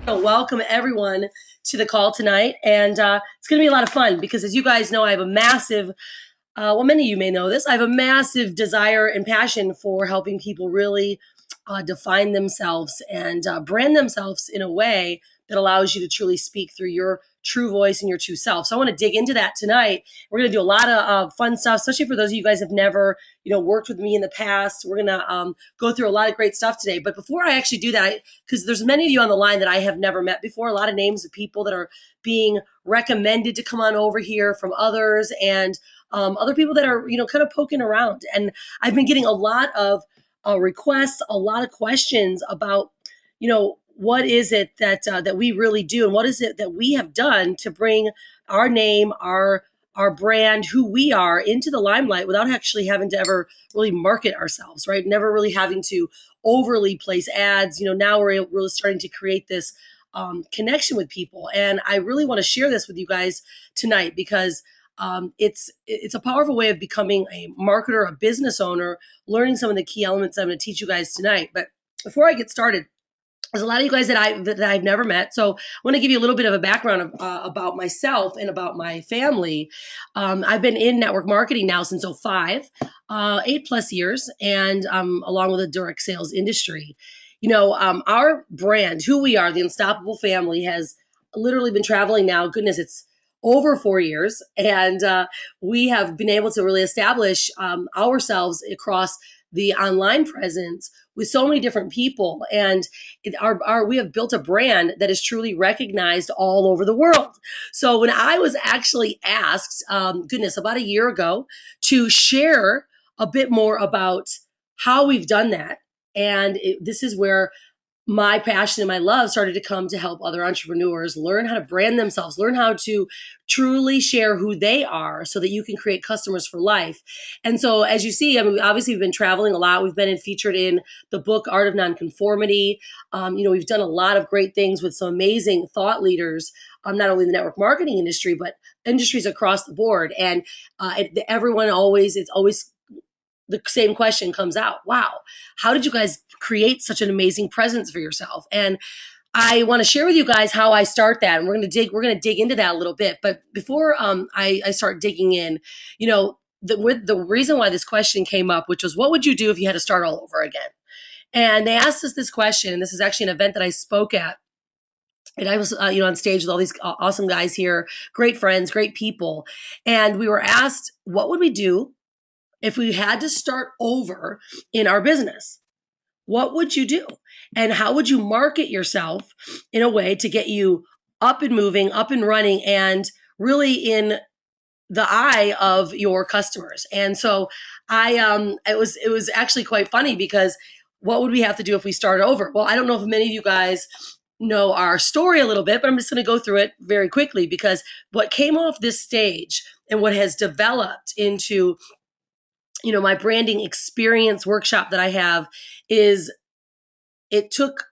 Welcome everyone to the call tonight, and it's going to be a lot of fun because, as you guys know, I have a massive, many of you may know this, I have a massive desire and passion for helping people really define themselves and brand themselves in a way that allows you to truly speak through your true voice and your true self. So I want to dig into that tonight. We're going to do a lot of fun stuff, especially for those of you guys who have never, worked with me in the past. We're going to go through a lot of great stuff today. But before I actually do that, because there's many of you on the line that I have never met before, a lot of names of people that are being recommended to come on over here from others, and other people that are, kind of poking around. And I've been getting a lot of requests, a lot of questions about, what is it that we really do, and what is it that we have done to bring our name, our brand, who we are, into the limelight without actually having to ever really market ourselves, right? Never really having to overly place ads. Now we're really starting to create this connection with people, and I really want to share this with you guys tonight because it's a powerful way of becoming a marketer, a business owner, learning some of the key elements I'm going to teach you guys tonight. But before I get started, there's a lot of you guys that I've never met, so I want to give you a little bit of a background about myself and about my family. I've been in network marketing now since '05, 8+ years, and along with the direct sales industry. Our brand, who we are, the Unstoppable Family, has literally been traveling now. Goodness, it's over 4 years, and we have been able to really establish ourselves across the online presence with so many different people, and we have built a brand that is truly recognized all over the world. So when I was actually asked, about a year ago, to share a bit more about how we've done that, and this is where my passion and my love started to come to help other entrepreneurs learn how to brand themselves, learn how to truly share who they are so that you can create customers for life. And so, as you see, obviously we've been traveling a lot. We've been featured in the book, Art of Nonconformity. We've done a lot of great things with some amazing thought leaders, not only in the network marketing industry, but industries across the board. And it's always the same question comes out. Wow, how did you guys create such an amazing presence for yourself? And I want to share with you guys how I start that. And we're going to dig into that a little bit. But before I start digging in, the reason why this question came up, which was, what would you do if you had to start all over again? And they asked us this question, and this is actually an event that I spoke at. And I was, on stage with all these awesome guys here, great friends, great people. And we were asked, what would we do if we had to start over in our business? What would you do? And how would you market yourself in a way to get you up and moving, up and running, and really in the eye of your customers? And so it was actually quite funny because what would we have to do if we started over? Well, I don't know if many of you guys know our story a little bit, but I'm just going to go through it very quickly because what came off this stage and what has developed into my branding experience workshop that I have is, it took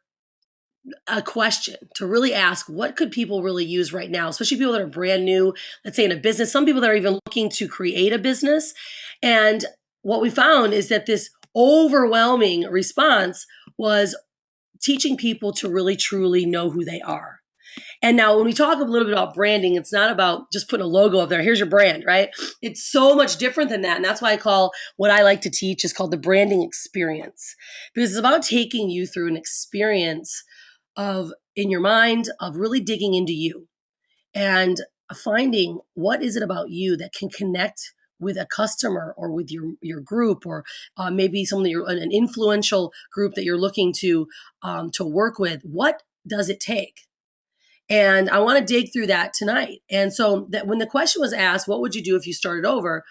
a question to really ask, what could people really use right now, especially people that are brand new, let's say in a business, some people that are even looking to create a business. And what we found is that this overwhelming response was teaching people to really truly know who they are. And now when we talk a little bit about branding, it's not about just putting a logo up there. Here's your brand, right? It's so much different than that. And that's why I call what I like to teach is called the branding experience, because it's about taking you through an experience in your mind, of really digging into you and finding what is it about you that can connect with a customer or with your group, or maybe an influential group that you're looking to work with. What does it take? And I want to dig through that tonight. And so that when the question was asked, what would you do if you started over?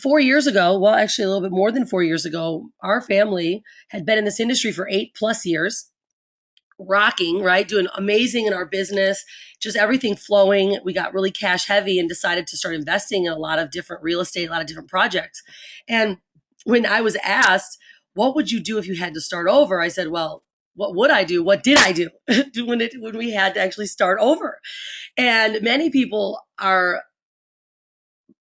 4 years ago, well, actually a little bit more than 4 years ago, our family had been in this industry for 8+ years, rocking, right? Doing amazing in our business, just everything flowing. We got really cash heavy and decided to start investing in a lot of different real estate, a lot of different projects. And when I was asked, what would you do if you had to start over? I said, well, what would I do? What did I do when we had to actually start over? And many people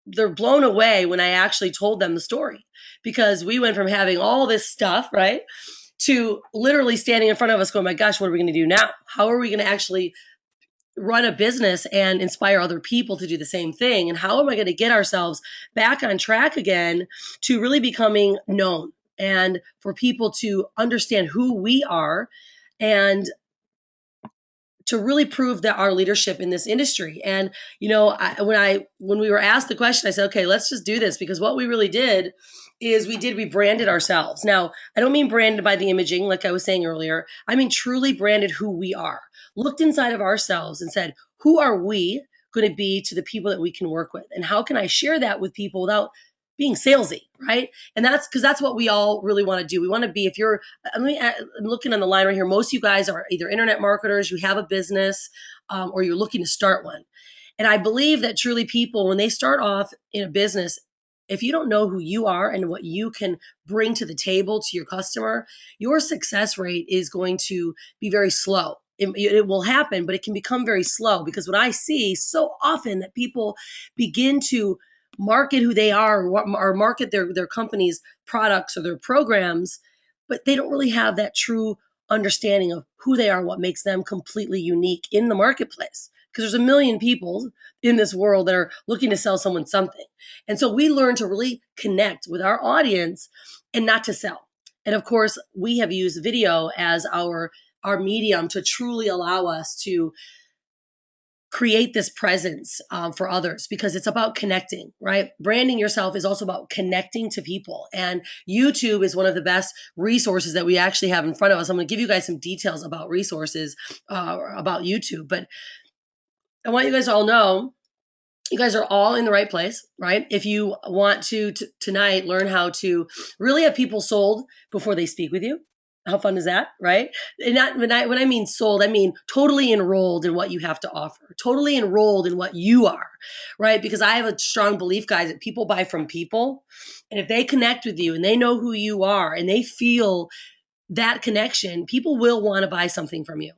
they're blown away when I actually told them the story, because we went from having all this stuff, right, to literally standing in front of us going, my gosh, what are we going to do now? How are we going to actually run a business and inspire other people to do the same thing? And how am I going to get ourselves back on track again to really becoming known and for people to understand who we are and to really prove that our leadership in this industry? And when we were asked the question, I said, okay, let's just do this, because what we really did is we branded ourselves. Now, I don't mean branded by the imaging, like I was saying earlier. I mean truly branded who we are. Looked inside of ourselves and said, who are we going to be to the people that we can work with? And how can I share that with people without being salesy, right? And that's because that's what we all really want to do. We want to be, if you're, I'm looking on the line right here, most of you guys are either internet marketers, you have a business, or you're looking to start one. And I believe that truly people, when they start off in a business, if you don't know who you are and what you can bring to the table to your customer, your success rate is going to be very slow. It will happen, but it can become very slow, because what I see so often that people begin to market who they are, or market their company's products or their programs, but they don't really have that true understanding of who they are, what makes them completely unique in the marketplace. Because there's a million people in this world that are looking to sell someone something. And so we learn to really connect with our audience and not to sell. And of course, we have used video as our medium to truly allow us to create this presence for others, because it's about connecting, right? Branding yourself is also about connecting to people. And YouTube is one of the best resources that we actually have in front of us. I'm going to give you guys some details about resources about YouTube, but I want you guys to all know, you guys are all in the right place, right? If you want to tonight learn how to really have people sold before they speak with you. How fun is that, right? And when I mean sold, I mean totally enrolled in what you have to offer, totally enrolled in what you are, right? Because I have a strong belief, guys, that people buy from people. And if they connect with you and they know who you are and they feel that connection, people will want to buy something from you.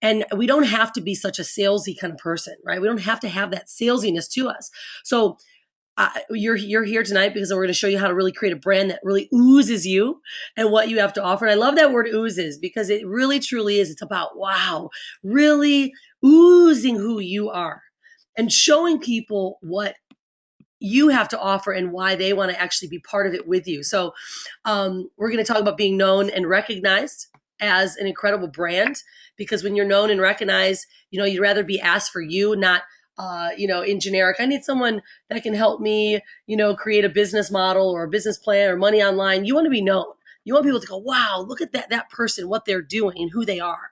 And we don't have to be such a salesy kind of person, right? We don't have to have that salesiness to us. So you're here tonight because we're going to show you how to really create a brand that really oozes you and what you have to offer. And I love that word oozes, because it really truly is. It's about, wow, really oozing who you are and showing people what you have to offer and why they want to actually be part of it with you. So we're going to talk about being known and recognized as an incredible brand, because when you're known and recognized, you'd rather be asked for you, not in generic, I need someone that can help me, create a business model or a business plan or money online. You want to be known. You want people to go, wow, look at that person, what they're doing and who they are,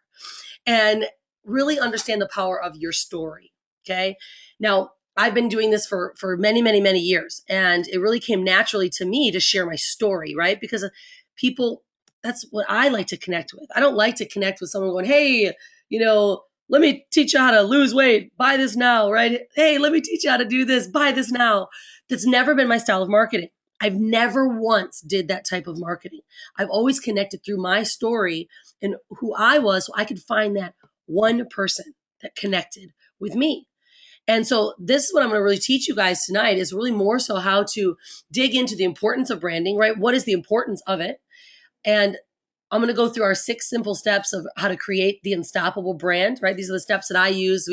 and really understand the power of your story. Okay. Now, I've been doing this for many, many, many years, and it really came naturally to me to share my story, right? Because people, that's what I like to connect with. I don't like to connect with someone going, hey, let me teach you how to lose weight, buy this now, right? Hey, let me teach you how to do this, buy this now. That's never been my style of marketing. I've never once did that type of marketing. I've always connected through my story and who I was, so I could find that one person that connected with me. And so this is what I'm going to really teach you guys tonight, is really more so how to dig into the importance of branding, right? What is the importance of it? And I'm going to go through our 6 simple steps of how to create the unstoppable brand, right? These are the steps that I use.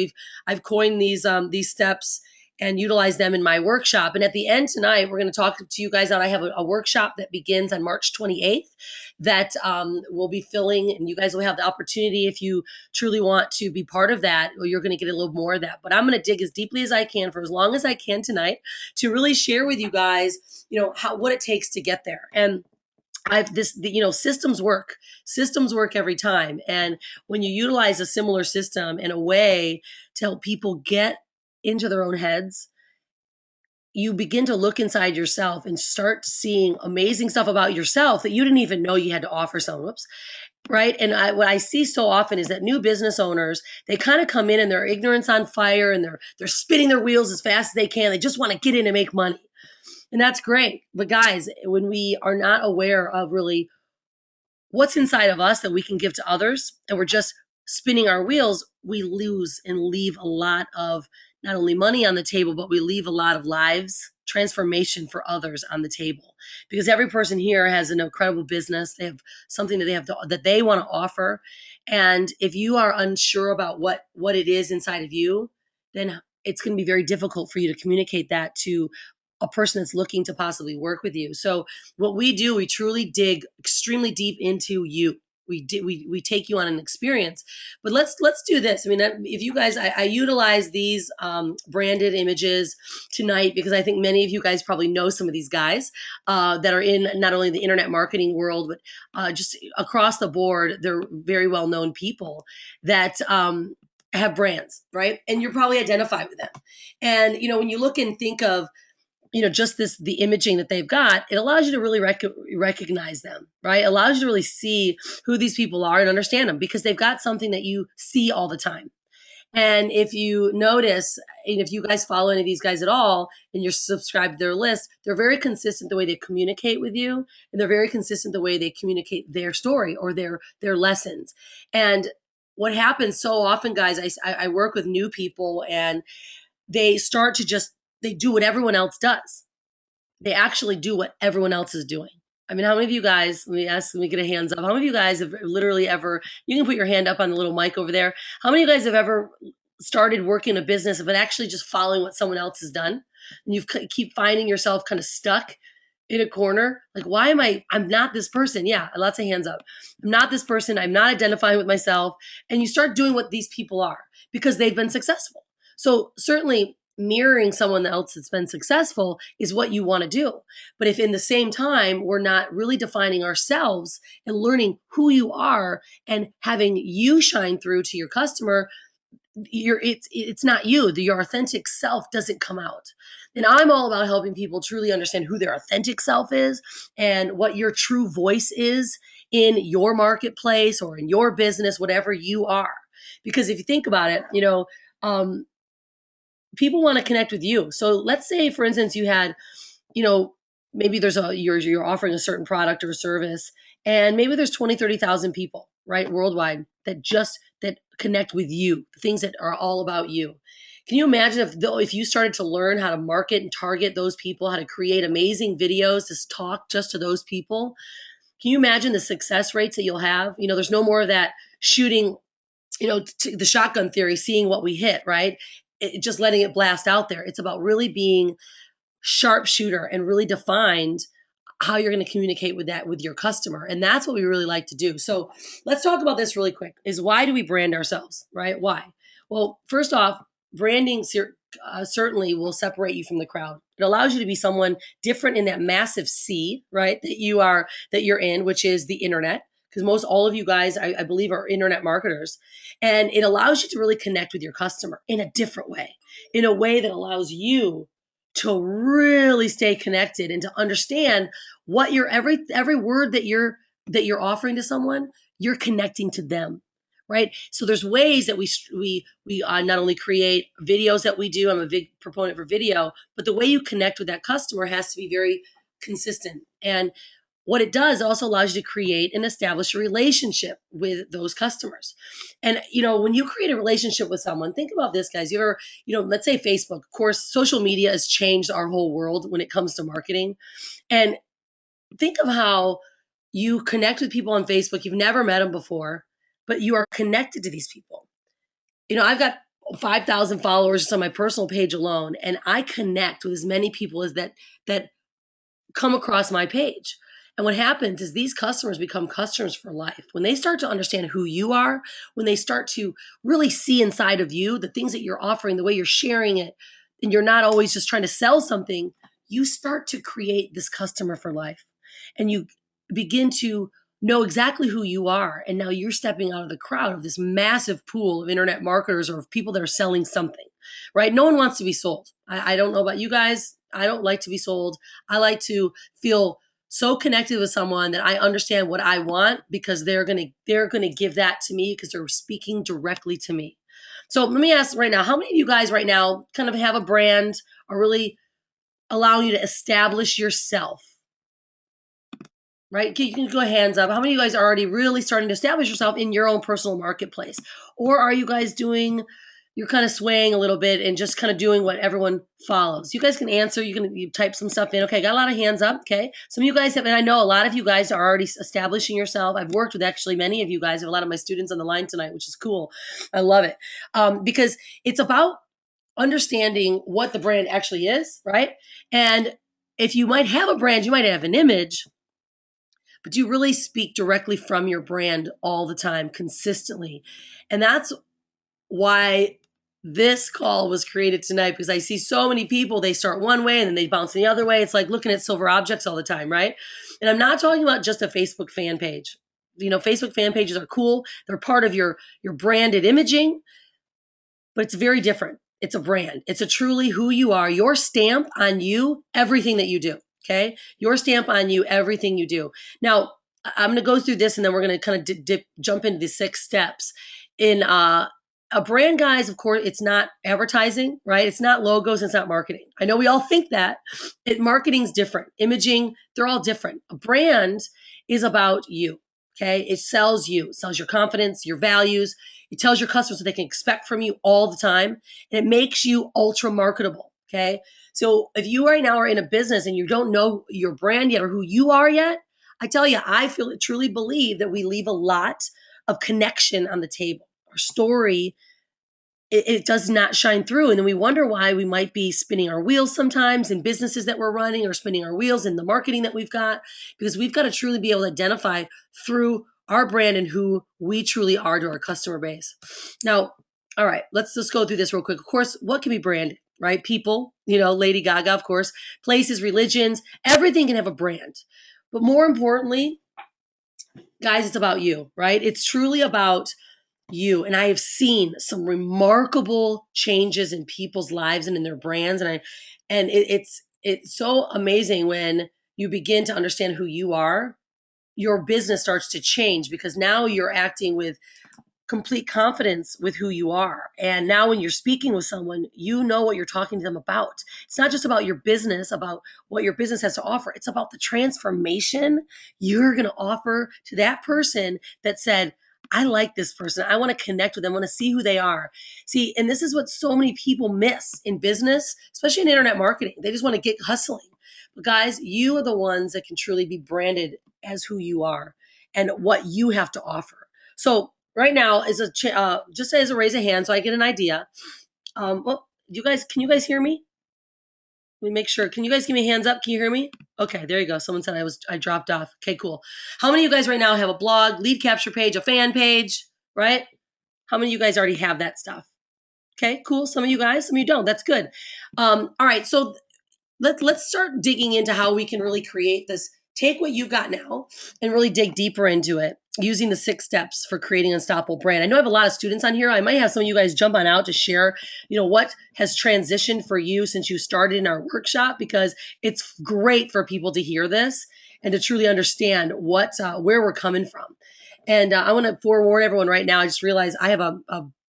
I've coined these steps and utilize them in my workshop. And at the end tonight, we're going to talk to you guys out. I have a workshop that begins on March 28th that we'll be filling, and you guys will have the opportunity, if you truly want to be part of that, or you're going to get a little more of that. But I'm going to dig as deeply as I can for as long as I can tonight to really share with you guys, what it takes to get there. And systems work. Systems work every time. And when you utilize a similar system in a way to help people get into their own heads, you begin to look inside yourself and start seeing amazing stuff about yourself that you didn't even know you had to offer someone. Whoops. Right. And what I see so often is that new business owners, they kind of come in and their ignorance on fire, and they're spinning their wheels as fast as they can. They just want to get in and make money. And that's great. But guys, when we are not aware of really what's inside of us that we can give to others, and we're just spinning our wheels, we lose and leave a lot of not only money on the table, but we leave a lot of lives transformation for others on the table, because every person here has an incredible business. They have something that that they want to offer. And if you are unsure about what it is inside of you, then it's going to be very difficult for you to communicate that to a person that's looking to possibly work with you. So what we do, we truly dig extremely deep into you. We take you on an experience. But let's do this. I mean, if you guys, I utilize these branded images tonight because I think many of you guys probably know some of these guys that are in not only the internet marketing world, but just across the board. They're very well known people that have brands, right? And you're probably identified with them. And when you look and think of just the imaging that they've got, it allows you to really recognize them, right? It allows you to really see who these people are and understand them because they've got something that you see all the time. And if you notice, and if you guys follow any of these guys at all and you're subscribed to their list, they're very consistent the way they communicate with you, and they're very consistent the way they communicate their story or their lessons. And what happens so often, guys, I work with new people and they start to they do what everyone else does. They actually do what everyone else is doing. I mean, how many of you guys, let me get a hands up. How many of you guys have literally ever, you can put your hand up on the little mic over there. How many of you guys have ever started working a business, but actually just following what someone else has done? And you keep finding yourself kind of stuck in a corner. Like, why am I'm not this person. Yeah, lots of hands up. I'm not this person. I'm not identifying with myself. And you start doing what these people are because they've been successful. So certainly mirroring someone else that's been successful is what you want to do. But if in the same time, we're not really defining ourselves and learning who you are and having you shine through to your customer, it's not you. Your authentic self doesn't come out. And I'm all about helping people truly understand who their authentic self is and what your true voice is in your marketplace or in your business, whatever you are. Because if you think about it, people want to connect with you. So let's say, for instance, you had, maybe you're offering a certain product or a service, and maybe there's 20, 30,000 people, right, worldwide that connect with you, things that are all about you. Can you imagine if you started to learn how to market and target those people, how to create amazing videos to talk just to those people? Can you imagine the success rates that you'll have? There's no more of that shooting, the shotgun theory, seeing what we hit, right? Just letting it blast out there. It's about really being sharpshooter and really defined how you're going to communicate with your customer. And that's what we really like to do. So let's talk about this really quick, is why do we brand ourselves, right? Why? Well, first off, branding certainly will separate you from the crowd. It allows you to be someone different in that massive sea, right? That you're in, which is the internet. Because all of you guys, I believe, are internet marketers. And it allows you to really connect with your customer in a different way, in a way that allows you to really stay connected and to understand what every word that you're offering to someone, you're connecting to them, right? So there's ways that we not only create videos that we do. I'm a big proponent for video, but the way you connect with that customer has to be very consistent. And what it does also allows you to create and establish a relationship with those customers. And, when you create a relationship with someone, think about this, guys. Let's say Facebook. Of course, social media has changed our whole world when it comes to marketing. And think of how you connect with people on Facebook. You've never met them before, but you are connected to these people. I've got 5,000 followers just on my personal page alone, and I connect with as many people as that come across my page. And what happens is these customers become customers for life. When they start to understand who you are, when they start to really see inside of you, the things that you're offering, the way you're sharing it, and you're not always just trying to sell something, you start to create this customer for life. And you begin to know exactly who you are. And now you're stepping out of the crowd of this massive pool of internet marketers or of people that are selling something, right? No one wants to be sold. I don't know about you guys. I don't like to be sold. I like to feel so connected with someone that I understand what I want, because they're going to give that to me because they're speaking directly to me. So let me ask right now, how many of you guys right now kind of have a brand, are really allowing you to establish yourself? Right? You can go hands up. How many of you guys are already really starting to establish yourself in your own personal marketplace? Or are you guys doing you're kind of swaying a little bit and just kind of doing what everyone follows. You guys can answer. You type some stuff in. Okay, got a lot of hands up. Okay, some of you guys have, and I know a lot of you guys are already establishing yourself. I've worked with actually many of you guys. I have a lot of my students on the line tonight, which is cool. I love it because it's about understanding what the brand actually is, right? And if you might have a brand, you might have an image, but you really speak directly from your brand all the time, consistently. And that's why this call was created tonight, because I see so many people, they start one way and then they bounce the other way. It's like looking at silver objects all the time, right? And I'm not talking about just a Facebook fan page. Facebook fan pages are cool. They're part of your branded imaging, but it's very different. It's a brand. It's a truly who you are, your stamp on you, everything that you do. Okay. Your stamp on you, everything you do. Now, I'm going to go through this and then we're going to kind of jump into the 6 steps. In a brand, guys, of course, it's not advertising, right? It's not logos. It's not marketing. I know we all think that. Marketing's different. Imaging, they're all different. A brand is about you. Okay. It sells you. It sells your confidence, your values. It tells your customers what they can expect from you all the time. And it makes you ultra marketable. Okay. So if you right now are in a business and you don't know your brand yet or who you are yet, I tell you, I truly believe that we leave a lot of connection on the table. Our story, it does not shine through. And then we wonder why we might be spinning our wheels sometimes in businesses that we're running, or spinning our wheels in the marketing that we've got, because we've got to truly be able to identify through our brand and who we truly are to our customer base. Now, all right, let's just go through this real quick. Of course, what can be branded, right? People, Lady Gaga, of course, places, religions, everything can have a brand. But more importantly, guys, it's about you, right? It's truly about you. And I have seen some remarkable changes in people's lives and in their brands. And it's so amazing when you begin to understand who you are. Your business starts to change because now you're acting with complete confidence with who you are. And now when you're speaking with someone, you know what you're talking to them about. It's not just about your business, about what your business has to offer. It's about the transformation you're going to offer to that person that said, I like this person. I want to connect with them. I want to see who they are. See, and this is what so many people miss in business, especially in internet marketing. They just want to get hustling. But guys, you are the ones that can truly be branded as who you are and what you have to offer. So right now is just as a raise of hand, so I get an idea. Well, can you guys hear me? Let me make sure. Can you guys give me hands up? Can you hear me? Okay, there you go. Someone said I dropped off. Okay, cool. How many of you guys right now have a blog, lead capture page, a fan page, right? How many of you guys already have that stuff? Okay, cool. Some of you guys, some of you don't. That's good. All right, so let's start digging into how we can really create this. Take what you've got now and really dig deeper into it using the 6 steps for creating an unstoppable brand. I know I have a lot of students on here. I might have some of you guys jump on out to share, what has transitioned for you since you started in our workshop, because it's great for people to hear this and to truly understand where we're coming from. And I want to forewarn everyone right now. I just realized I have a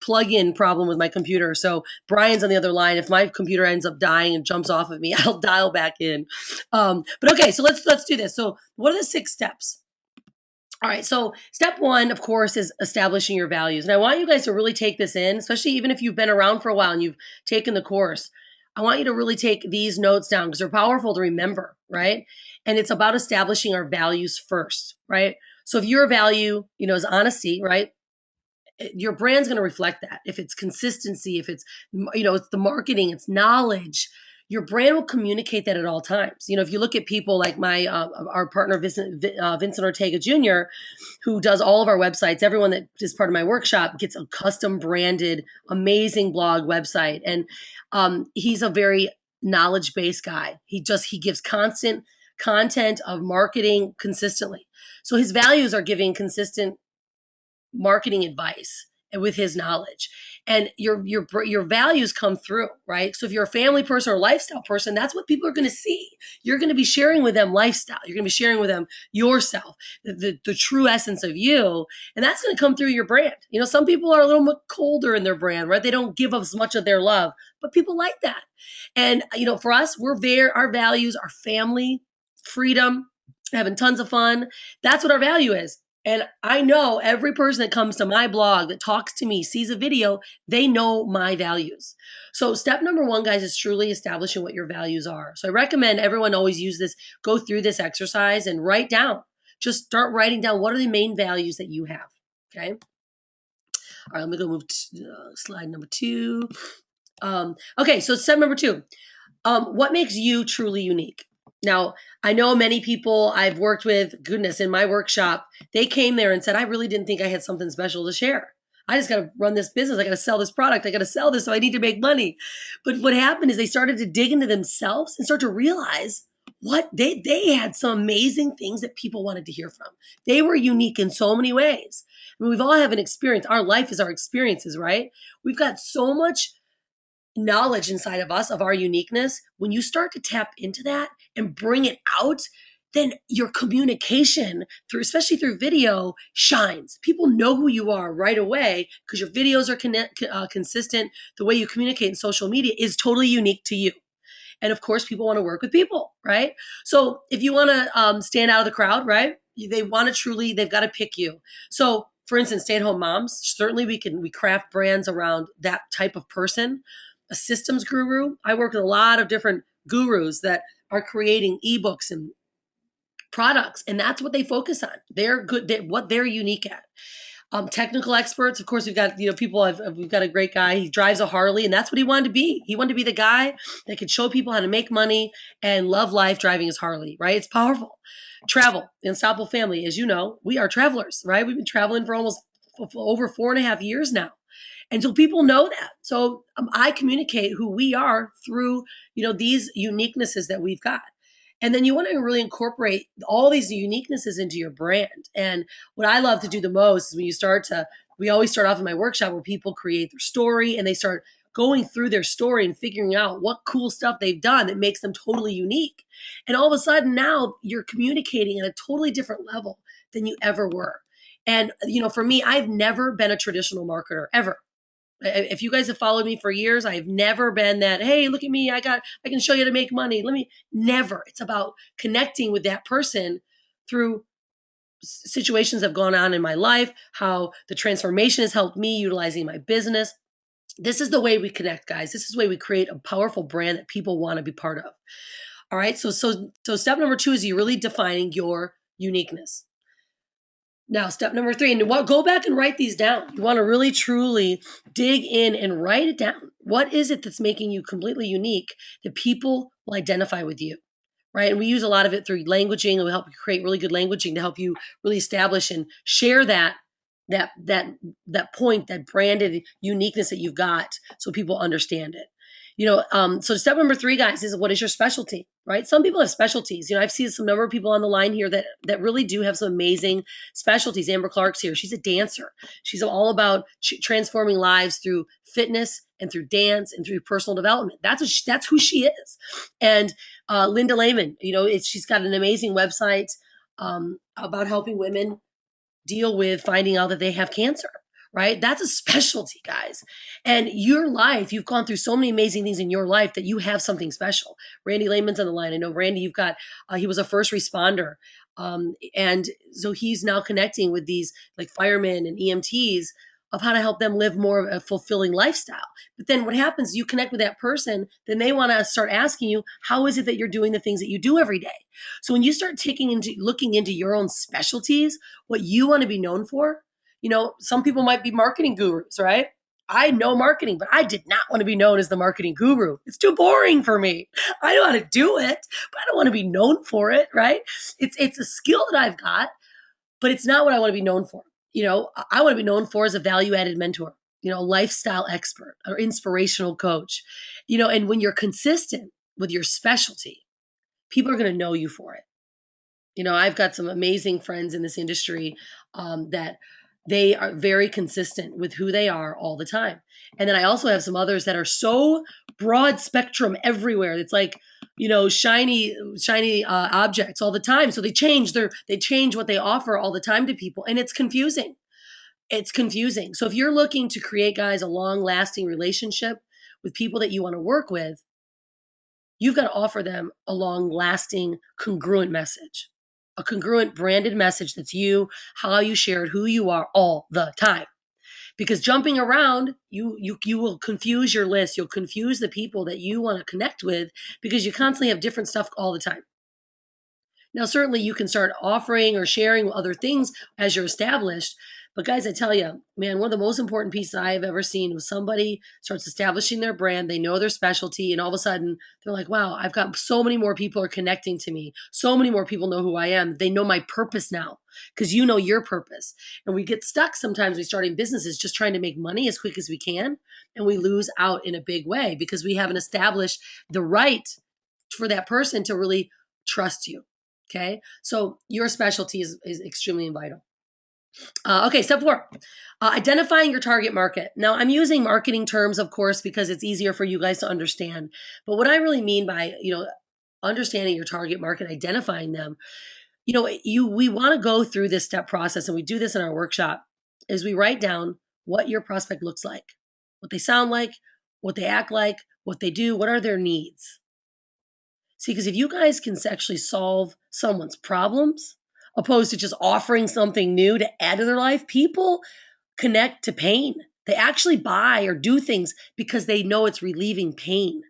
plug-in problem with my computer. So Brian's on the other line. If my computer ends up dying and jumps off of me, I'll dial back in. But okay, so let's do this. So what are the 6 steps? All right, so step 1, of course, is establishing your values. And I want you guys to really take this in, especially even if you've been around for a while and you've taken the course. I want you to really take these notes down because they're powerful to remember, right? And it's about establishing our values first, right? So if your value, is honesty, right? Your brand's going to reflect that. If it's consistency, if it's, it's the marketing, it's knowledge, your brand will communicate that at all times. If you look at people like our partner, Vincent Ortega Jr., who does all of our websites, everyone that is part of my workshop gets a custom branded, amazing blog website. And he's a very knowledge-based guy. He gives constant content of marketing consistently. So his values are giving consistent marketing advice and with his knowledge, and your values come through, right? So if you're a family person or a lifestyle person, that's what people are going to see. You're going to be sharing with them lifestyle. You're going to be sharing with them yourself, the true essence of you, and that's going to come through your brand. Some people are a little bit colder in their brand, right? They don't give us much of their love, but people like that. And for us, our values are family, freedom, having tons of fun. That's what our value is. And I know every person that comes to my blog that talks to me, sees a video, they know my values. So step number one, guys, is truly establishing what your values are. So I recommend everyone always use this, go through this exercise and write down. Just start writing down what are the main values that you have. Okay. All right, let me go move to slide number 2. Okay, so step number 2. What makes you truly unique? Now, I know many people I've worked with, goodness, in my workshop, they came there and said, I really didn't think I had something special to share. I just got to run this business. I got to sell this product. I got to sell this. So I need to make money. But what happened is they started to dig into themselves and start to realize what they had some amazing things that people wanted to hear from. They were unique in so many ways. I mean, we've all have an experience. Our life is our experiences, right? We've got so much knowledge inside of us of our uniqueness. When you start to tap into that and bring it out, then your communication through, especially through video, shines. People know who you are right away because your videos are consistent. The way you communicate in social media is totally unique to you. And of course, people want to work with people, right? So if you want to stand out of the crowd, right? They want to truly, they've got to pick you. So for instance, stay-at-home moms, certainly we craft brands around that type of person. A systems guru. I work with a lot of different gurus that are creating ebooks and products, and that's what they focus on. They're good, what they're unique at. Technical experts, of course, we've got people. We've got a great guy. He drives a Harley, and that's what he wanted to be. He wanted to be the guy that could show people how to make money and love life driving his Harley. Right? It's powerful. Travel, the Unstoppable Family, as you know, we are travelers. Right? We've been traveling for almost over 4.5 years now. And so people know that. So I communicate who we are through, these uniquenesses that we've got. And then you want to really incorporate all these uniquenesses into your brand. And what I love to do the most is when we always start off in my workshop where people create their story and they start going through their story and figuring out what cool stuff they've done that makes them totally unique. And all of a sudden now you're communicating at a totally different level than you ever were. And, for me, I've never been a traditional marketer ever. If you guys have followed me for years, I've never been that, hey, look at me, I can show you how to make money. Never. It's about connecting with that person through situations that have gone on in my life, how the transformation has helped me utilizing my business. This is the way we connect, guys. This is the way we create a powerful brand that people want to be part of. All right. So step number 2 is you really defining your uniqueness. Now, step number 3, and go back and write these down. You want to really, truly dig in and write it down. What is it that's making you completely unique that people will identify with you, right? And we use a lot of it through languaging, and we help you create really good languaging to help you really establish and share that point, that branded uniqueness that you've got, so people understand it. So step number 3, guys, is what is your specialty, right? Some people have specialties. I've seen some number of people on the line here that really do have some amazing specialties. Amber Clark's here. She's a dancer. She's all about transforming lives through fitness and through dance and through personal development. That's who she is. And Linda Lehman, she's got an amazing website about helping women deal with finding out that they have cancer. Right? That's a specialty, guys. And your life, you've gone through so many amazing things in your life that you have something special. Randy Lehman's on the line. I know Randy, he was a first responder. And so he's now connecting with these like firemen and EMTs of how to help them live more of a fulfilling lifestyle. But then what happens, you connect with that person, then they want to start asking you, how is it that you're doing the things that you do every day? So when you start looking into your own specialties, what you want to be known for, some people might be marketing gurus, right? I know marketing, but I did not want to be known as the marketing guru. It's too boring for me. I know how to do it, but I don't want to be known for it, right? It's a skill that I've got, but it's not what I want to be known for. I want to be known for as a value-added mentor, lifestyle expert or inspirational coach, and when you're consistent with your specialty, people are going to know you for it. I've got some amazing friends in this industry that they are very consistent with who they are all the time. And then I also have some others that are so broad spectrum everywhere. It's like, shiny objects all the time. So they change what they offer all the time to people. And it's confusing. So if you're looking to create, guys, a long lasting relationship with people that you want to work with, you've got to offer them a long lasting, congruent message. a congruent branded message that's you, how you share it, who you are all the time. Because jumping around, you will confuse your list. You'll confuse the people that you want to connect with because you constantly have different stuff all the time. Now, certainly you can start offering or sharing other things as you're established. But guys, I tell you, man, one of the most important pieces I have ever seen was somebody starts establishing their brand. They know their specialty, and all of a sudden they're like, wow, I've got so many more people are connecting to me. So many more people know who I am. They know my purpose now because you know your purpose. And we get stuck sometimes we starting businesses just trying to make money as quick as we can. And we lose out in a big way because we haven't established the right for that person to really trust you. Okay. So your specialty is extremely vital. Okay. Step 4, identifying your target market. Now I'm using marketing terms, of course, because it's easier for you guys to understand. But what I really mean by, understanding your target market, identifying them, we want to go through this step process, and we do this in our workshop, is we write down what your prospect looks like, what they sound like, what they act like, what they do, what are their needs. See, because if you guys can actually solve someone's problems, opposed to just offering something new to add to their life, people connect to pain. They actually buy or do things because they know it's relieving pain.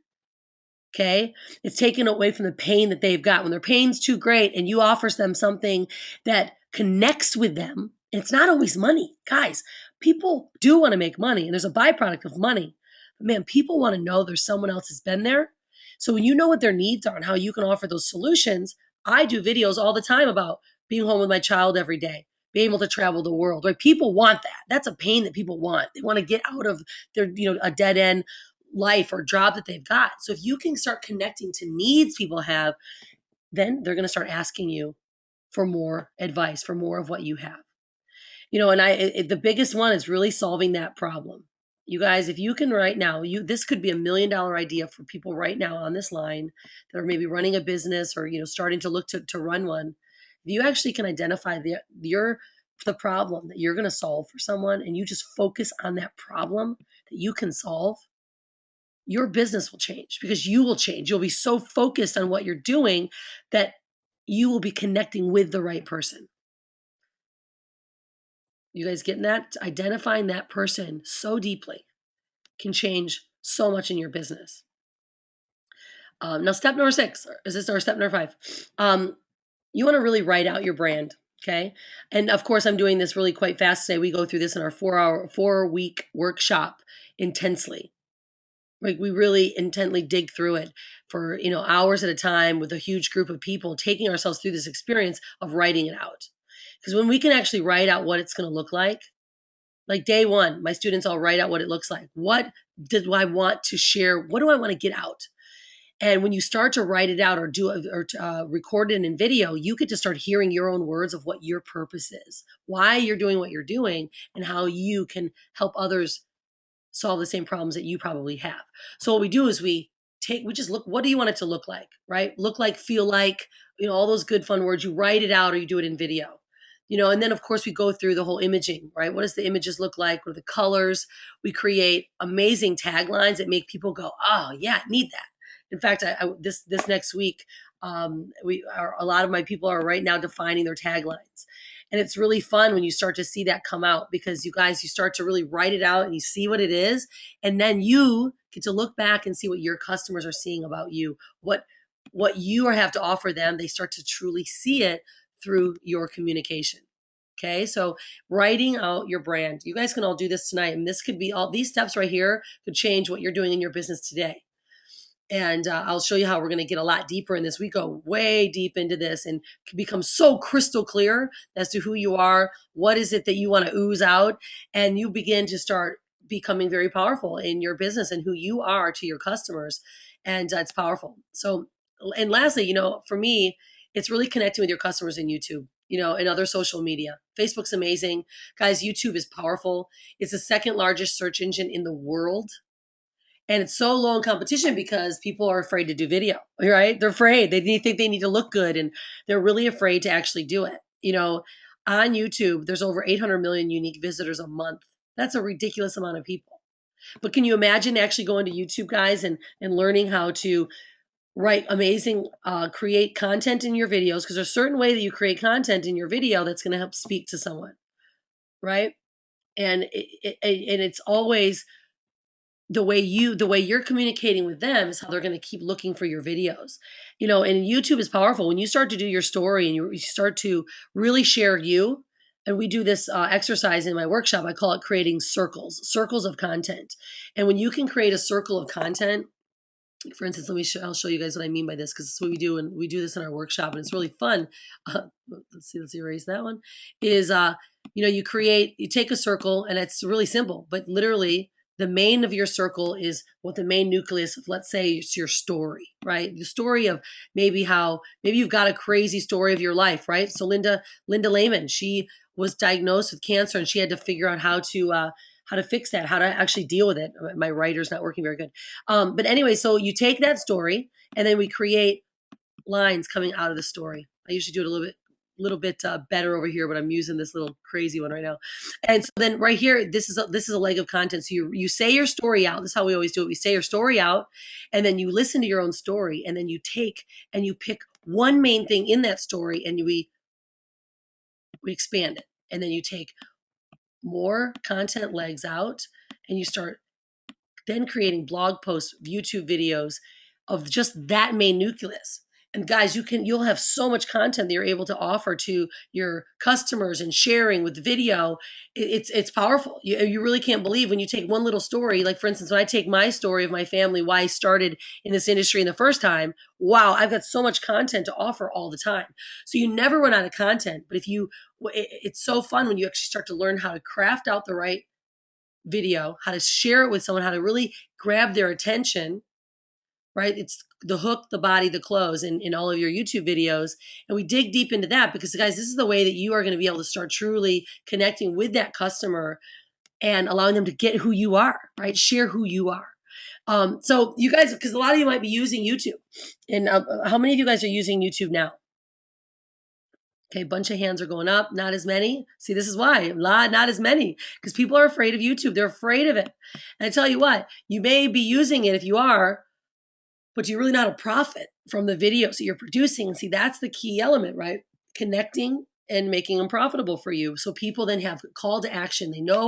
Okay. It's taken away from the pain that they've got. When their pain's too great and you offers them something that connects with them, and it's not always money. Guys, people do want to make money, and there's a byproduct of money. But man, people want to know there's someone else that's been there. So when you know what their needs are and how you can offer those solutions, I do videos all the time about being home with my child every day, being able to travel the world, right? People want that. That's a pain that people want. They want to get out of their, a dead end life or job that they've got. So if you can start connecting to needs people have, then they're going to start asking you for more advice, for more of what you have. And the biggest one is really solving that problem. You guys, if you can right now, this could be $1 million idea for people right now on this line that are maybe running a business or starting to look to run one. If you actually can identify the problem that you're going to solve for someone, and you just focus on that problem that you can solve, your business will change because you will change. You'll be so focused on what you're doing that you will be connecting with the right person. You guys getting that? Identifying that person so deeply can change so much in your business. Now, step number 6, or is this our step number 5? You want to really write out your brand. Okay. And of course, I'm doing this really quite fast today. We go through this in our 4-week workshop intensely. Like we really intently dig through it for, hours at a time with a huge group of people, taking ourselves through this experience of writing it out. Because when we can actually write out what it's going to look like day one, my students all write out what it looks like. What do I want to share? What do I want to get out? And when you start to write it out or record it in video, you get to start hearing your own words of what your purpose is, why you're doing what you're doing, and how you can help others solve the same problems that you probably have. So what we do is we just look, what do you want it to look like, right? Look like, feel like, all those good fun words. You write it out or you do it in video, and then of course we go through the whole imaging, right? What does the images look like? What are the colors? We create amazing taglines that make people go, oh yeah, I need that. In fact, this next week, a lot of my people are right now defining their taglines. And it's really fun when you start to see that come out because you start to really write it out and you see what it is. And then you get to look back and see what your customers are seeing about you, what you have to offer them. They start to truly see it through your communication. Okay. So writing out your brand, you guys can all do this tonight. And this could be all these steps right here could change what you're doing in your business today. And I'll show you how we're going to get a lot deeper in this. We go way deep into this and become so crystal clear as to who you are. What is it that you want to ooze out? And you begin to start becoming very powerful in your business and who you are to your customers. And it's powerful. So, and lastly, for me, it's really connecting with your customers in YouTube, and other social media. Facebook's amazing. Guys, YouTube is powerful. It's the second largest search engine in the world. And it's so low in competition because people are afraid to do video, right? They're afraid. They think they need to look good, and they're really afraid to actually do it. On YouTube, there's over 800 million unique visitors a month. That's a ridiculous amount of people. But can you imagine actually going to YouTube, guys, and learning how to write amazing, create content in your videos, because there's a certain way that you create content in your video that's going to help speak to someone, right? And and it's always the way you're communicating with them is how they're going to keep looking for your videos. And YouTube is powerful when you start to do your story and you start to really share you. And we do this exercise in my workshop. I call it creating circles of content. And when you can create a circle of content, for instance, I'll show you guys what I mean by this, because it's what we do, and we do this in our workshop, and it's really fun. Let's erase that one. Is you take a circle, and it's really simple, but literally the main of your circle is what the main nucleus of, let's say, it's your story, right? The story of maybe you've got a crazy story of your life, right? So Linda Lehman, she was diagnosed with cancer, and she had to figure out how to fix that, how to actually deal with it. My writer's not working very good. But anyway, so you take that story, and then we create lines coming out of the story. I usually do it a little bit better over here, but I'm using this little crazy one right now. And so then right here, this is a leg of content. So you say your story out. This is how we always do it. We say your story out, and then you listen to your own story, and then you take and you pick one main thing in that story, and we expand it, and then you take more content legs out, and you start then creating blog posts, YouTube videos of just that main nucleus. And guys, you'll have so much content that you're able to offer to your customers, and sharing with video. It's powerful. You really can't believe when you take one little story. Like, for instance, when I take my story of my family, why I started in this industry in the first time, wow, I've got so much content to offer all the time. So you never run out of content. But it's so fun when you actually start to learn how to craft out the right video, how to share it with someone, how to really grab their attention, right? It's the hook, the body, the close in all of your YouTube videos. And we dig deep into that because, guys, this is the way that you are going to be able to start truly connecting with that customer and allowing them to get who you are, right? Share who you are. So you guys, because a lot of you might be using YouTube. And how many of you guys are using YouTube now? Okay, bunch of hands are going up, not as many. See, this is why, not as many, because people are afraid of YouTube. They're afraid of it. And I tell you what, you may be using it if you are, but you're really not a profit from the videos that you're producing. And see, that's the key element, right? Connecting and making them profitable for you. So people then have call to action. They know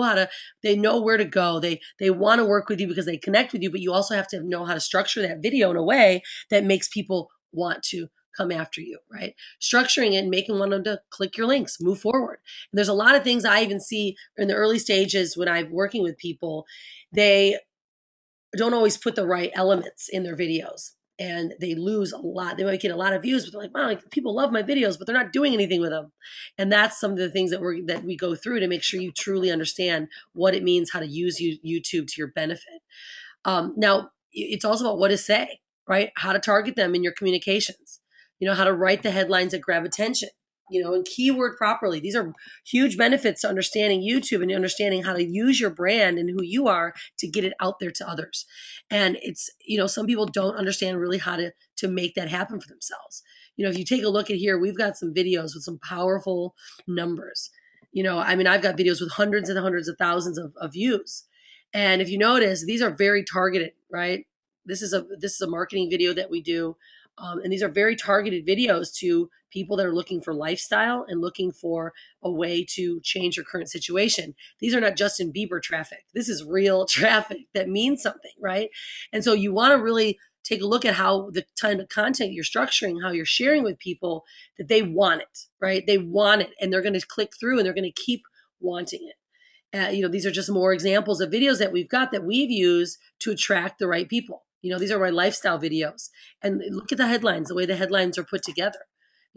where to go. They want to work with you because they connect with you, but you also have to know how to structure that video in a way that makes people want to come after you, right? Structuring it and making one of them to click your links, move forward. And there's a lot of things I even see in the early stages when I'm working with people. They don't always put the right elements in their videos, and they lose a lot. They might get a lot of views, but they're like, wow, people love my videos, but they're not doing anything with them. And that's some of the things that we go through to make sure you truly understand what it means, how to use YouTube to your benefit. Now, it's also about what to say, right? How to target them in your communications. How to write the headlines that grab attention, and keyword properly. These are huge benefits to understanding YouTube and understanding how to use your brand and who you are to get it out there to others. And it's, some people don't understand really how to make that happen for themselves. If you take a look at here, we've got some videos with some powerful numbers. I've got videos with hundreds and hundreds of thousands of views. And if you notice, these are very targeted, right? This is a marketing video that we do. And these are very targeted videos to people that are looking for lifestyle and looking for a way to change your current situation. These are not Justin Bieber traffic. This is real traffic that means something, right? And so you want to really take a look at how the kind of content you're structuring, how you're sharing with people, that they want it, right? They want it, and they're going to click through and they're going to keep wanting it. These are just more examples of videos that we've got that we've used to attract the right people. These are my lifestyle videos. And look at the headlines, the way the headlines are put together.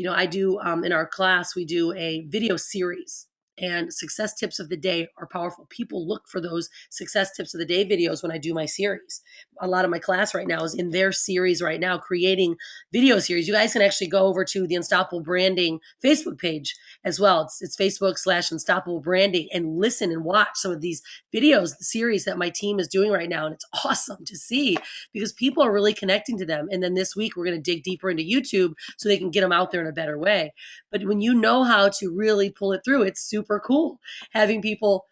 I do, in our class, we do a video series, and success tips of the day are powerful. People look for those success tips of the day videos when I do my series. A lot of my class right now is in their series right now, creating video series. You guys can actually go over to the Unstoppable Branding Facebook page as well. It's Facebook/Unstoppable Branding, and listen and watch some of these videos, the series that my team is doing right now. And it's awesome to see because people are really connecting to them. And then this week, we're going to dig deeper into YouTube so they can get them out there in a better way. But when you know how to really pull it through, it's super cool having people,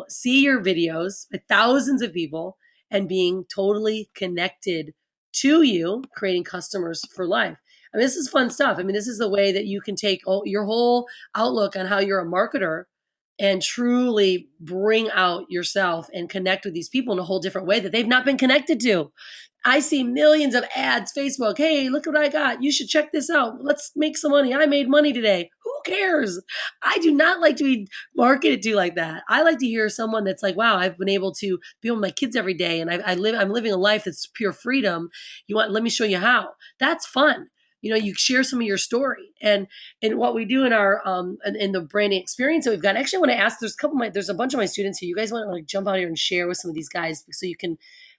see your videos with thousands of people and being totally connected to you, creating customers for life. I mean, this is fun stuff. I mean, this is the way that you can take your whole outlook on how you're a marketer and truly bring out yourself and connect with these people in a whole different way that they've not been connected to. I see millions of ads, Facebook. Hey, look what I got. You should check this out. Let's make some money. I made money today. Who cares? I do not like to be marketed to like that. I like to hear someone that's like, wow, I've been able to be with my kids every day and I'm living a life that's pure freedom. Let me show you how. That's fun. You share some of your story and what we do in our in the branding experience that we've got. Actually, I want to ask. There's a bunch of my students here. You guys want to like jump out here and share with some of these guys so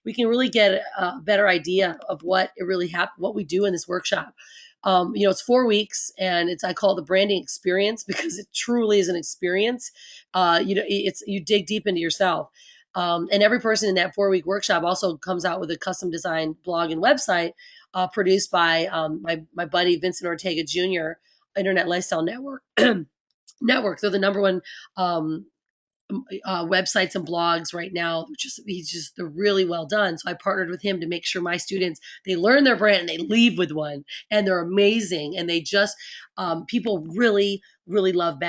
we can really get a better idea of what it really happened, what we do in this workshop. It's 4 weeks, and I call it the branding experience because it truly is an experience. You dig deep into yourself. And every person in that 4-week workshop also comes out with a custom designed blog and website produced by my buddy Vincent Ortega Jr. Internet Lifestyle Network. They're the number one websites and blogs right now. They're really well done. So I partnered with him to make sure my students, they learn their brand and they leave with one, and they're amazing. And they just, people really, really love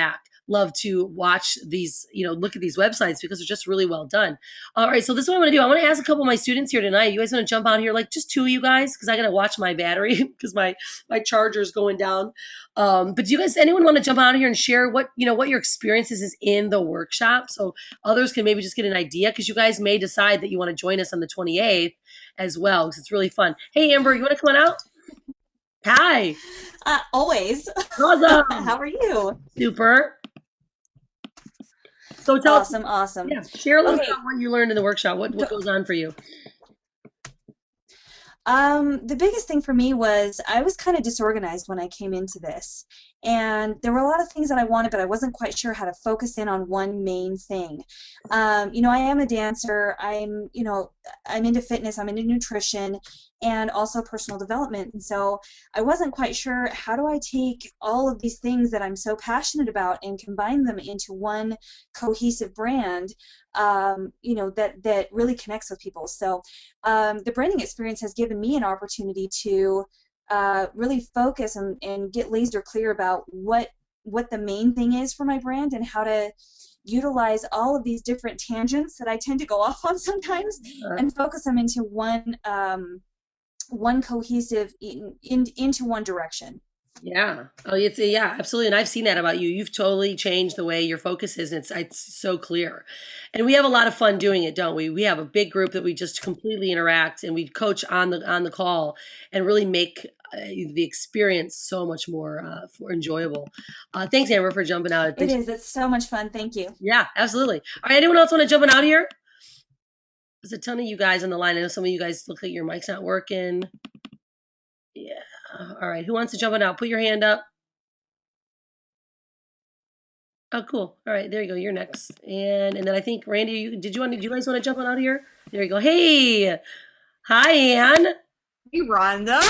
to watch these, look at these websites because they're just really well done. All right. So this is what I'm going to do. I want to ask a couple of my students here tonight. You guys want to jump out here, like just two of you guys, because I got to watch my battery because my charger is going down. But do you guys, anyone want to jump out here and share what your experiences is in the workshop? So others can maybe just get an idea, because you guys may decide that you want to join us on the 28th as well, because it's really fun. Hey, Amber, you want to come on out? Hi. Always. Awesome. How are you? Super. So tell us, Awesome. yeah, share a little bit about what you learned in the workshop. What goes on for you? The biggest thing for me was I was kind of disorganized when I came into this. And there were a lot of things that I wanted, but I wasn't quite sure how to focus in on one main thing. I am a dancer. I'm into fitness. I'm into nutrition and also personal development. And so I wasn't quite sure, how do I take all of these things that I'm so passionate about and combine them into one cohesive brand, that really connects with people. So the branding experience has given me an opportunity to really focus and get laser clear about what the main thing is for my brand and how to utilize all of these different tangents that I tend to go off on sometimes and focus them into one cohesive into one direction. Yeah. Oh, yeah, absolutely. And I've seen that about you. You've totally changed the way your focus is, and it's so clear. And we have a lot of fun doing it, don't we? We have a big group that we just completely interact, and we coach on the call and really make the experience so much more enjoyable. Thanks, Amber, for jumping out. It is. It's so much fun. Thank you. Yeah, absolutely. All right. Anyone else want to jump out here? There's a ton of you guys on the line. I know some of you guys look like your mic's not working. Yeah. All right. Who wants to jump on out? Put your hand up. Oh, cool. All right. There you go. You're next. And then I think Randy, did you guys want to jump on out of here? There you go. Hey. Hi, Ann. Hey, Rhonda.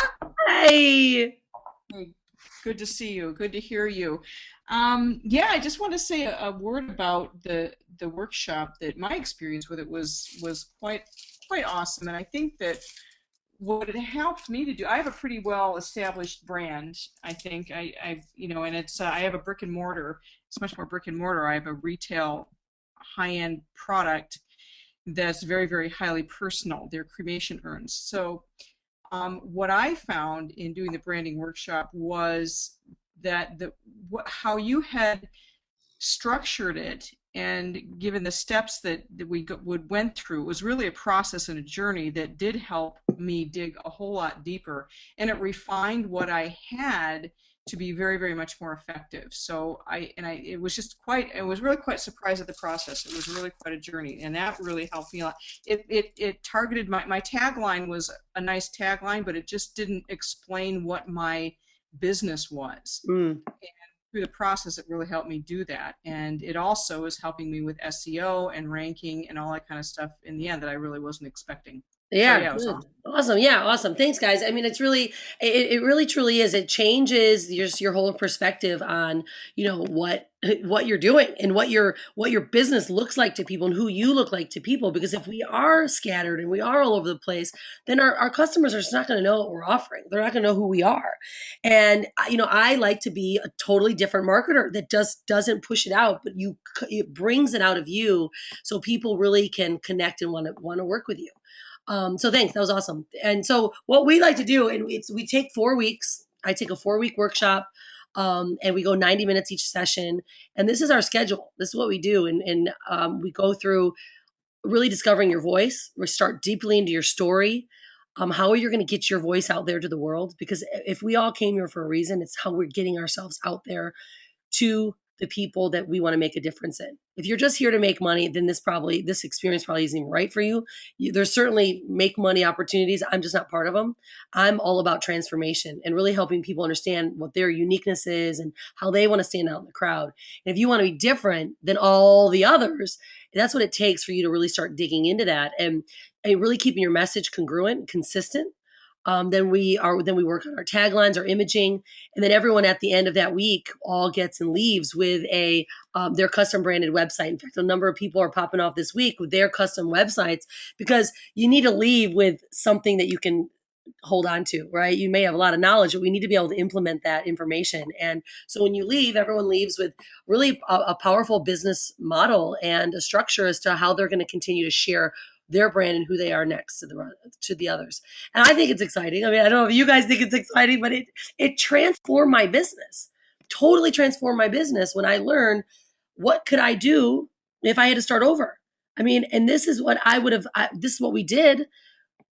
Hi. Hey, good to see you. Good to hear you. Yeah, I just want to say a word about the workshop. That my experience with it was quite awesome, and I think that what it helped me to do, I have a pretty well established brand. I think and it's I have a brick and mortar. It's much more brick and mortar. I have a retail high-end product that's very, very highly personal. They're cremation urns. So what I found in doing the branding workshop was that how you had structured it and given the steps that we went through was really a process and a journey that did help me dig a whole lot deeper, and it refined what I had to be very, very much more effective. So I was really quite surprised at the process. It was really quite a journey, and that really helped me a lot. It targeted my tagline was a nice tagline, but it just didn't explain what my business was. And through the process, it really helped me do that, and it also is helping me with SEO and ranking and all that kind of stuff in the end that I really wasn't expecting. So Yeah, yeah, it was good. awesome. Awesome. Yeah, awesome. Thanks, guys. I mean, it really truly is. It changes your whole perspective on, what you're doing and what your business looks like to people and who you look like to people. Because if we are scattered and we are all over the place, then our customers are just not going to know what we're offering. They're not going to know who we are. And I like to be a totally different marketer that just doesn't push it out, but it brings it out of you so people really can connect and want to work with you. So thanks. That was awesome. And so what we like to do, and we take 4 weeks. I take a 4 week workshop, and we go 90 minutes each session. And this is our schedule. This is what we do. And we go through really discovering your voice. We start deeply into your story. How are you going to get your voice out there to the world? Because if we all came here for a reason, it's how we're getting ourselves out there to the people that we want to make a difference in. If you're just here to make money, then this experience probably isn't even right for you. There's certainly make money opportunities. I'm just not part of them. I'm all about transformation and really helping people understand what their uniqueness is and how they want to stand out in the crowd. And if you want to be different than all the others, that's what it takes for you to really start digging into that and really keeping your message congruent and consistent. Then we work on our taglines, our imaging, and then everyone at the end of that week all gets and leaves with their custom branded website. In fact, a number of people are popping off this week with their custom websites because you need to leave with something that you can hold on to, right? You may have a lot of knowledge, but we need to be able to implement that information. And so when you leave, everyone leaves with really a powerful business model and a structure as to how they're going to continue to share their brand and who they are next to the others. And I think it's exciting. I mean, I don't know if you guys think it's exciting, but it transformed my business. Totally transformed my business when I learned what could I do if I had to start over. I mean, and this is what this is what we did.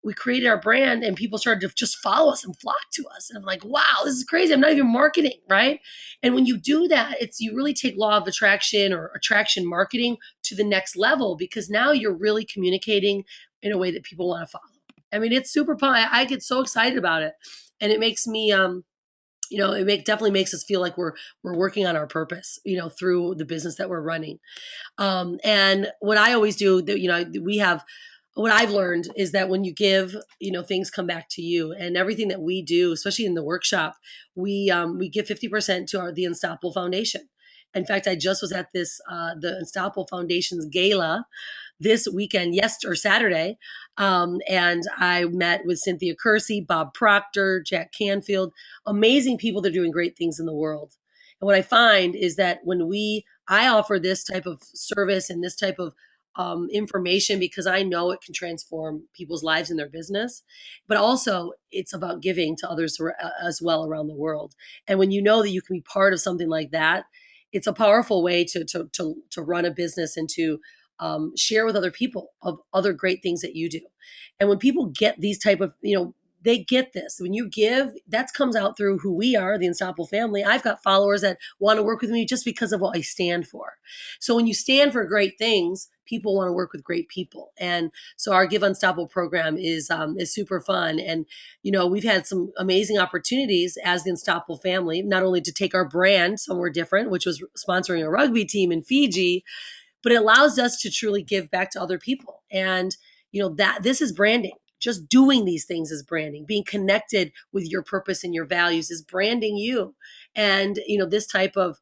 We created our brand and people started to just follow us and flock to us. And I'm like, wow, this is crazy. I'm not even marketing, right? And when you do that, you really take law of attraction or attraction marketing to the next level because now you're really communicating in a way that people want to follow. I mean, it's super fun. I get so excited about it. And it makes me, definitely makes us feel like we're working on our purpose, through the business that we're running. And what I always do, what I've learned is that when you give, things come back to you, and everything that we do, especially in the workshop, we give 50% to the Unstoppable Foundation. In fact, I just was at the Unstoppable Foundation's gala this weekend, Saturday, and I met with Cynthia Kersey, Bob Proctor, Jack Canfield, amazing people that are doing great things in the world. And what I find is that I offer this type of service and this type of information because I know it can transform people's lives and their business, but also it's about giving to others as well around the world. And when you know that you can be part of something like that, it's a powerful way to run a business and to share with other people of other great things that you do. And when people get these type of, they get this. When you give, that comes out through who we are, the Unstoppable family. I've got followers that want to work with me just because of what I stand for. So when you stand for great things, people want to work with great people. And so our Give Unstoppable program is super fun. And, we've had some amazing opportunities as the Unstoppable family, not only to take our brand somewhere different, which was sponsoring a rugby team in Fiji, but it allows us to truly give back to other people. And, that this is branding. Just doing these things is branding. Being connected with your purpose and your values is branding you. And, this type of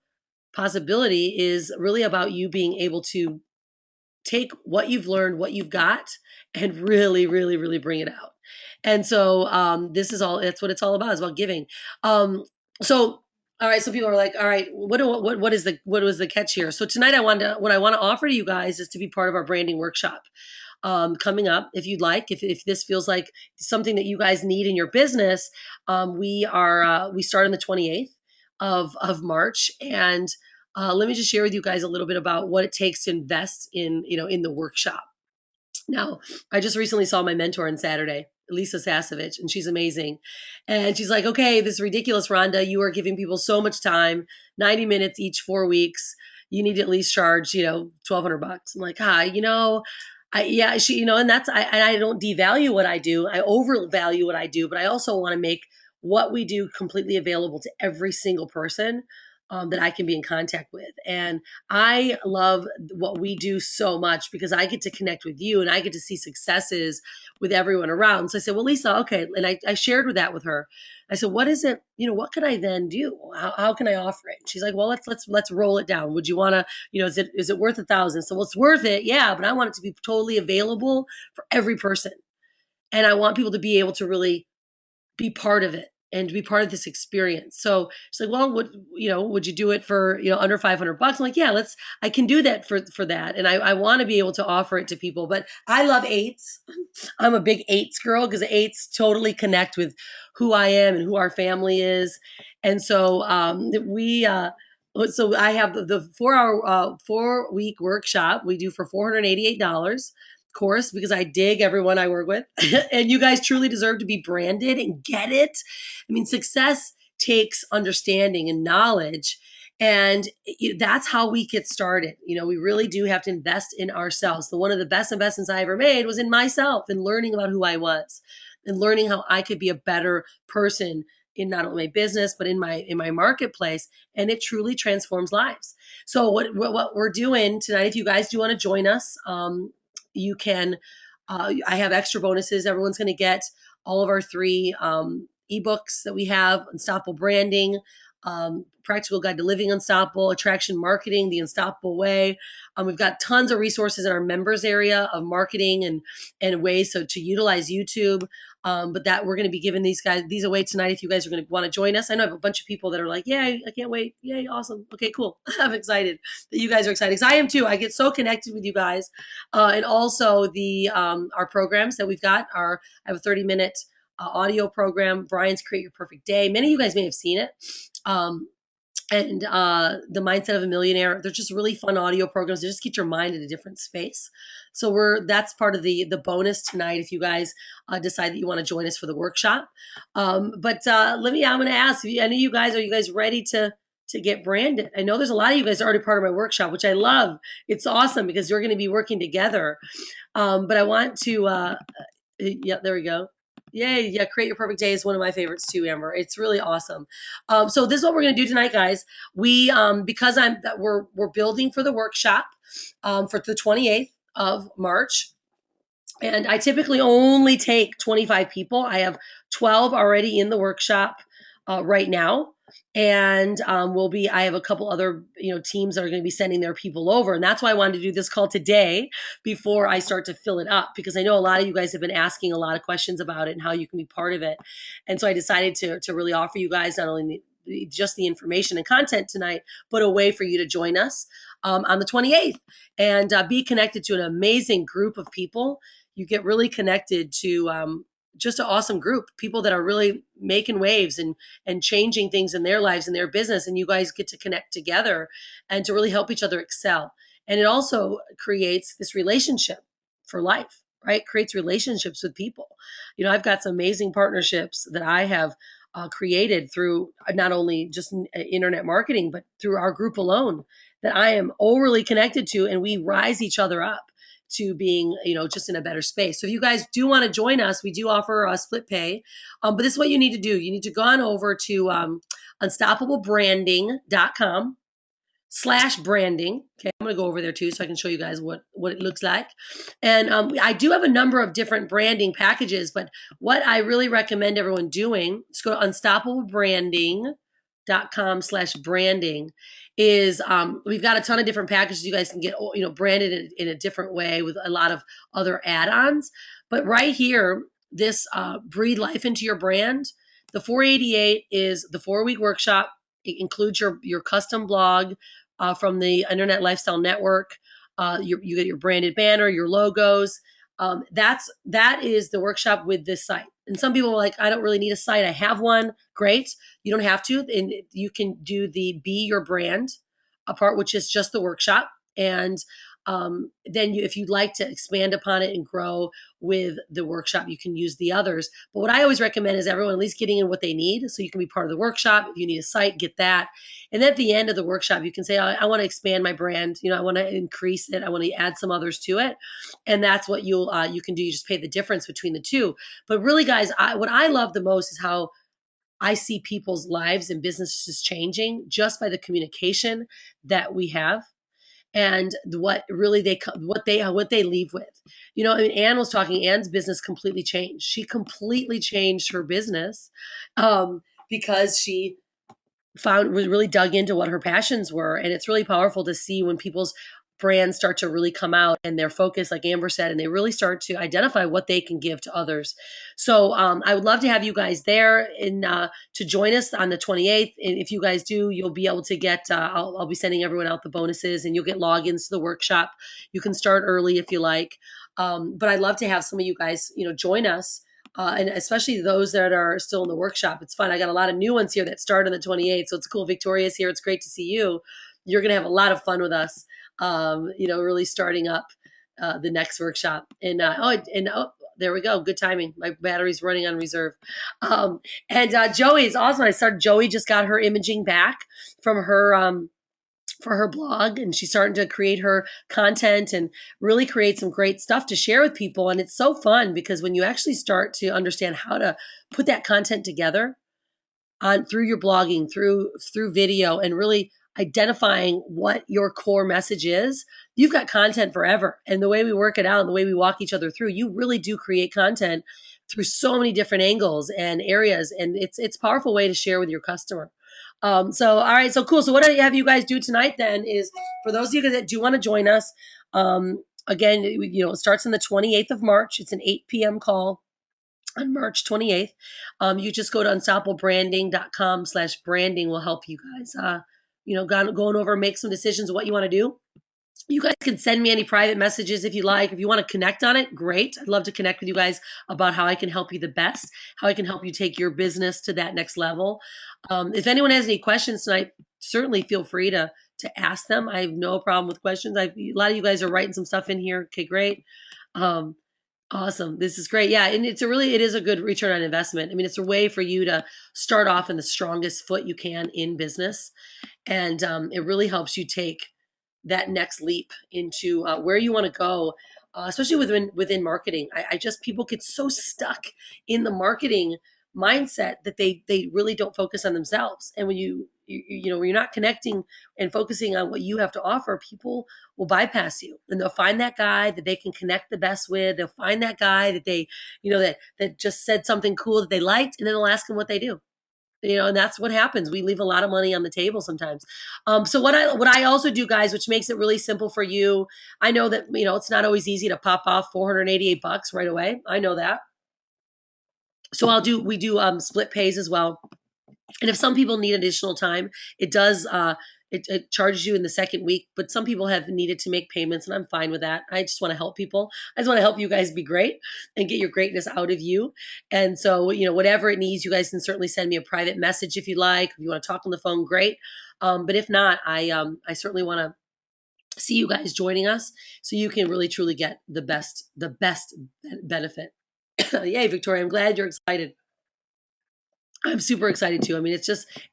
possibility is really about you being able to take what you've learned, what you've got, and really, really, really bring it out. And so that's what it's all about. It's about giving. So all right, so people are like, all right, what was the catch here? So tonight what I want to offer to you guys is to be part of our branding workshop. Coming up, if you'd like, if this feels like something that you guys need in your business, we start on the 28th of March, and let me just share with you guys a little bit about what it takes to invest in the workshop. Now, I just recently saw my mentor on Saturday, Lisa Sasevich, and she's amazing. And she's like, okay, this is ridiculous, Rhonda. You are giving people so much time, 90 minutes each 4 weeks. You need to at least charge, $1,200. I'm like, I don't devalue what I do. I overvalue what I do, but I also want to make what we do completely available to every single person. that I can be in contact with. And I love what we do so much because I get to connect with you and I get to see successes with everyone around. So I said, well, Lisa, okay. And I shared with that with her. I said, what is it? What can I then do? How can I offer it? And she's like, well, let's roll it down. Would you want to, is it worth 1,000? So, well, it's worth it. Yeah. But I want it to be totally available for every person. And I want people to be able to really be part of it and to be part of this experience. So she's like, well, would you do it for, under $500? I'm like, yeah, I can do that for that. And I want to be able to offer it to people, but I love eights. I'm a big eights girl because eights totally connect with who I am and who our family is. And so, so I have the 4-week workshop we do for $488. Course, because I dig everyone I work with and you guys truly deserve to be branded and get it. I mean, success takes understanding and knowledge, and that's how we get started. We really do have to invest in ourselves. So one of the best investments I ever made was in myself and learning about who I was and learning how I could be a better person in not only my business but in my marketplace, and it truly transforms lives. So what we're doing tonight, if you guys do want to join us, you can, I have extra bonuses. Everyone's going to get all of our 3 ebooks that we have: Unstoppable Branding, Practical Guide to Living Unstoppable, Attraction Marketing, The Unstoppable Way. We've got tons of resources in our members area of marketing and ways to utilize YouTube. But that we're going to be giving these away tonight if you guys are going to want to join us. I know I have a bunch of people that are like, yeah, I can't wait. Yay, awesome. Okay, cool. I'm excited that you guys are excited because I am too. I get so connected with you guys. And also our programs that we've got I have a 30-minute audio program, Brian's Create Your Perfect Day. Many of you guys may have seen it. And the Mindset of a Millionaire. They're just really fun audio programs. They just get your mind in a different space. So that's part of the bonus tonight if you guys decide that you want to join us for the workshop. I'm going to ask, I know you guys, are you guys ready to get branded? I know there's a lot of you guys are already part of my workshop, which I love. It's awesome because you're going to be working together. But I want to, yeah, there we go. Yay. Yeah. Create Your Perfect Day is one of my favorites too, Amber. It's really awesome. So this is what we're going to do tonight, guys. We, because we're building for the workshop, for the 28th of March. And I typically only take 25 people. I have 12 already in the workshop, right now. And I have a couple other teams that are going to be sending their people over, and that's why I wanted to do this call today before I start to fill it up, because I know a lot of you guys have been asking a lot of questions about it and how you can be part of it. And so I decided to really offer you guys not only just the information and content tonight, but a way for you to join us on the 28th and be connected to an amazing group of people. You get really connected to just an awesome group, people that are really making waves and changing things in their lives and their business. And you guys get to connect together and to really help each other excel. And it also creates this relationship for life, right? Creates relationships with people. I've got some amazing partnerships that I have created through not only just internet marketing, but through our group alone that I am overly connected to, and we rise each other up to being, just in a better space. So if you guys do want to join us, we do offer a split pay. But this is what you need to do. You need to go on over to unstoppablebranding.com/branding. Okay, I'm going to go over there too so I can show you guys what it looks like. And I do have a number of different branding packages, but what I really recommend everyone doing is go to unstoppablebranding.com/branding is we've got a ton of different packages you guys can get branded in a different way with a lot of other add-ons. But right here, this Breathe Life into Your Brand, the 488 is the 4-week workshop. It includes your custom blog from the Internet Lifestyle Network. You get your branded banner, your logos. That is the workshop with this site. And some people are like, I don't really need a site. I have one. Great. You don't have to. And you can do the Be Your Brand part, which is just the workshop. And then if you'd like to expand upon it and grow with the workshop, you can use the others. But what I always recommend is everyone at least getting in what they need so you can be part of the workshop. If you need a site, get that. And then at the end of the workshop, you can say, I want to expand my brand. I want to increase it. I want to add some others to it. And that's what you can do. You just pay the difference between the two. But really, guys, what I love the most is how I see people's lives and businesses changing just by the communication that we have and what really what they leave with. You know, I mean, Ann was talking. Ann's business completely changed. She completely changed her business because she was really dug into what her passions were, and it's really powerful to see when people's brands start to really come out and they're focused, like Amber said, and they really start to identify what they can give to others. So I would love to have you guys there and to join us on the 28th. And if you guys do, you'll be able to get I'll be sending everyone out the bonuses, and you'll get logins to the workshop. You can start early if you like, but I'd love to have some of you guys join us. And especially those that are still in the workshop. It's fun. I got a lot of new ones here that start on the 28th. So it's cool. Victoria's here. It's great to see you. You're going to have a lot of fun with us, really starting up the next workshop. And there we go. Good timing. My battery's running on reserve. And Joey is awesome. Joey just got her imaging back from her for her blog, and she's starting to create her content and really create some great stuff to share with people. And it's so fun because when you actually start to understand how to put that content together through your blogging, through video, and really identifying what your core message is, you've got content forever. And the way we work it out and the way we walk each other through, you really do create content through so many different angles and areas. And it's a powerful way to share with your customer. All right, so cool. So what I have you guys do tonight then is, for those of you that do want to join us, again, it starts on the 28th of March. It's an 8 p.m. call on March 28th. You just go to unstoppablebranding.com/branding will help you guys, going over, make some decisions of what you want to do. You guys can send me any private messages if you like. If you want to connect on it, great. I'd love to connect with you guys about how I can help you the best, how I can help you take your business to that next level. If anyone has any questions tonight, certainly feel free to ask them. I have no problem with questions. A lot of you guys are writing some stuff in here. Okay, great. Awesome. This is great. Yeah. And it is a good return on investment. I mean, it's a way for you to start off in the strongest foot you can in business. And it really helps you take that next leap into where you want to go, especially within marketing. People get so stuck in the marketing mindset that they really don't focus on themselves. And when when you're not connecting and focusing on what you have to offer, people will bypass you, and they'll find that guy that they can connect the best with. They'll find that guy that they, that just said something cool that they liked, and then they'll ask them what they do. And that's what happens. We leave a lot of money on the table sometimes. So what I also do, guys, which makes it really simple for you. I know that, it's not always easy to pop off $488 right away. I know that. So we do split pays as well. And if some people need additional time, it does, it charges you in the second week, but some people have needed to make payments, and I'm fine with that. I just want to help people. I just want to help you guys be great and get your greatness out of you. And so, whatever it needs, you guys can certainly send me a private message if you like. If you want to talk on the phone, great. But if not, I certainly want to see you guys joining us so you can really truly get the best benefit. Yay, Victoria, I'm glad you're excited. I'm super excited too. I mean,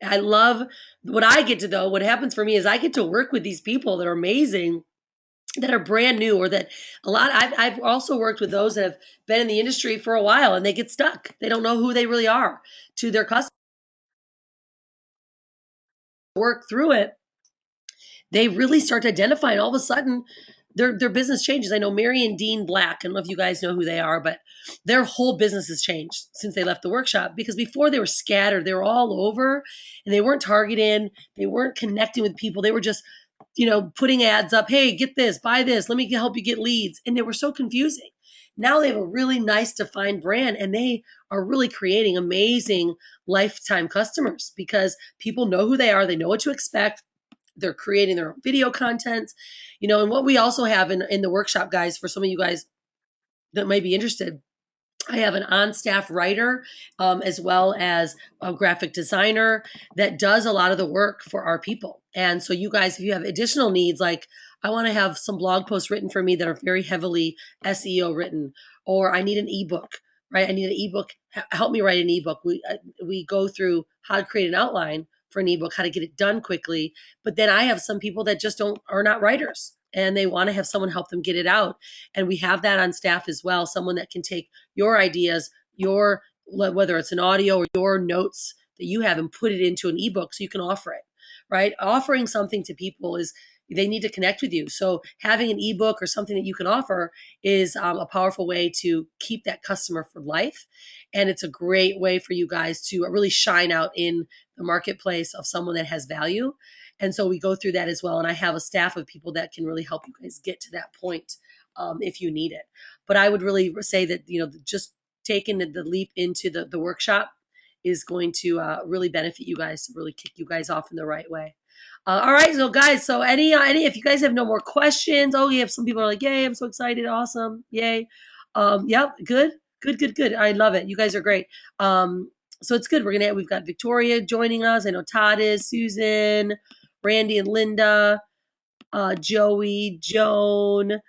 I love what I get to, though. What happens for me is I get to work with these people that are amazing, that are brand new, or that I've also worked with those that have been in the industry for a while, and they get stuck. They don't know who they really are to their customers. Work through it. They really start to identify, and all of a sudden their business changes. I know Mary and Dean Black. I don't know if you guys know who they are, but their whole business has changed since they left the workshop, because before they were scattered, they were all over, and they weren't targeting, they weren't connecting with people. They were just, putting ads up. Hey, get this, buy this. Let me help you get leads. And they were so confusing. Now they have a really nice defined brand, and they are really creating amazing lifetime customers because people know who they are. They know what to expect. They're creating their own video content, and what we also have in the workshop, guys, for some of you guys that might be interested, I have an on-staff writer, as well as a graphic designer that does a lot of the work for our people. And so you guys, if you have additional needs, like I want to have some blog posts written for me that are very heavily SEO written, or I need an etibook, right? I need an ebook. Help me write an ebook. We go through how to create an outline for an ebook, how to get it done quickly. But then I have some people that just are not writers, and they want to have someone help them get it out. And we have that on staff as well. Someone that can take your ideas, whether it's an audio or your notes that you have and put it into an ebook so you can offer it, right? Offering something to people is they need to connect with you. So having an ebook or something that you can offer is a powerful way to keep that customer for life. And it's a great way for you guys to really shine out in the marketplace of someone that has value. And so we go through that as well. And I have a staff of people that can really help you guys get to that point if you need it. But I would really say that, just taking the leap into the workshop is going to really benefit you guys, to really kick you guys off in the right way. All right, so guys, so any if you guys have no more questions, you have some people are like, yay, I'm so excited, awesome, yay. Yep, good. I love it. You guys are great. So it's good. We've got Victoria joining us. I know Todd is, Susan, Randy and Linda, Joey, Joan,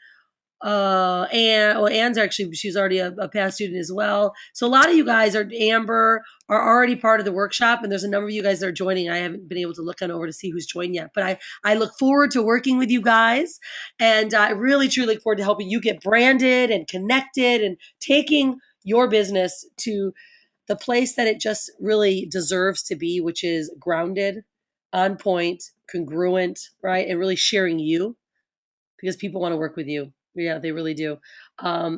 Anne's actually, she's already a past student as well. So a lot of you guys Amber are already part of the workshop, and there's a number of you guys that are joining. I haven't been able to look on over to see who's joined yet, but I look forward to working with you guys, and I really truly look forward to helping you get branded and connected and taking your business to the place that it just really deserves to be, which is grounded, on point, congruent, right? And really sharing you, because people want to work with you. Yeah, they really do.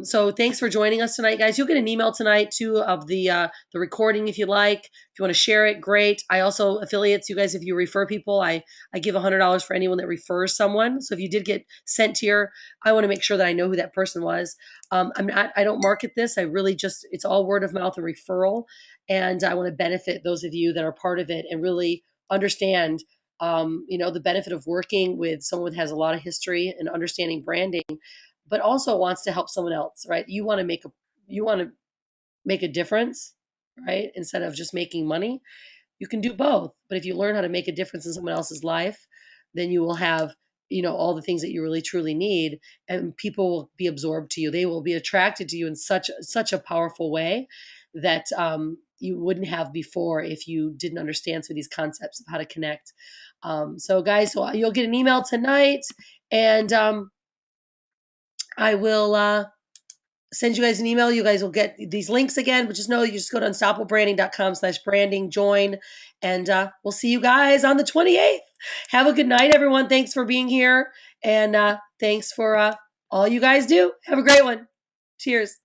So thanks for joining us tonight, guys. You'll get an email tonight too of the recording if you like. If you want to share it, great. I also affiliates, you guys, if you refer people, I give $100 for anyone that refers someone. So if you did get sent here, I want to make sure that I know who that person was. I don't market this. I really just, it's all word of mouth and referral. And I want to benefit those of you that are part of it and really understand the benefit of working with someone that has a lot of history and understanding branding, but also wants to help someone else, right? You want to make a difference, right? Instead of just making money. You can do both, but if you learn how to make a difference in someone else's life, then you will have, all the things that you really truly need, and people will be absorbed to you. They will be attracted to you in such a powerful way that you wouldn't have before if you didn't understand some of these concepts of how to connect. So guys, so you'll get an email tonight, and I will send you guys an email. You guys will get these links again, but just know you just go to unstoppablebranding.com/branding, join, and we'll see you guys on the 28th. Have a good night, everyone. Thanks for being here, and thanks for all you guys do. Have a great one. Cheers.